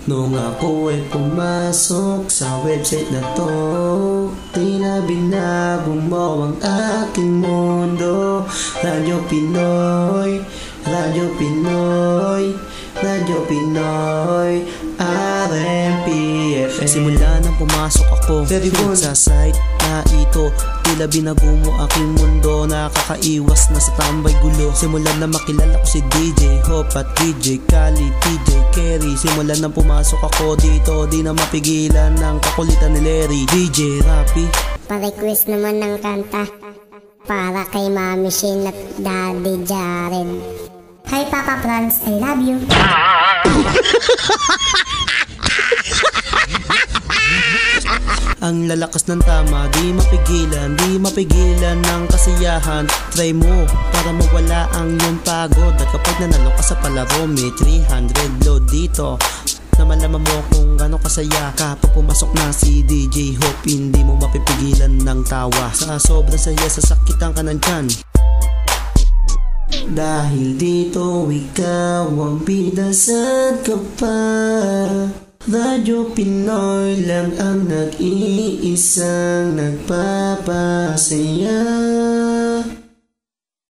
Nung ako ay pumasok sa website na to, tila binago mo ang aking mundo. Radyo Pinoy, Radyo Pinoy, Radyo Pinoy, RMPFM. Simula nang pumasok ako sa site na ito, tila binago mo aking mundo. Nakakaiwas na sa tambay gulo. Simulan na makilala ko si DJ Hop at DJ Kali, DJ Kerry. Simulan nang pumasok ako dito, di na mapigilan ng kakulitan ni Larry. DJ Rapi, pa-request naman ng kanta para kay Mami Shane at Daddy Jared. Hi Papa Franz, I love you. Ang lalakas ng tama, di mapigilan ng kasiyahan. Try mo para mawala ang iyong pagod. At kapag nanalo ka sa palaro, may 300 load dito na malaman mo kung gano'ng kasaya. Kapag pumasok na si DJ Hope, hindi mo mapipigilan ng tawa. Sa sobrang saya, sasakitan ka ng tiyan. Dahil dito ikaw ang bidasad ka pa. Radyo Pinoy lang ang nag-iisang nagpapasaya.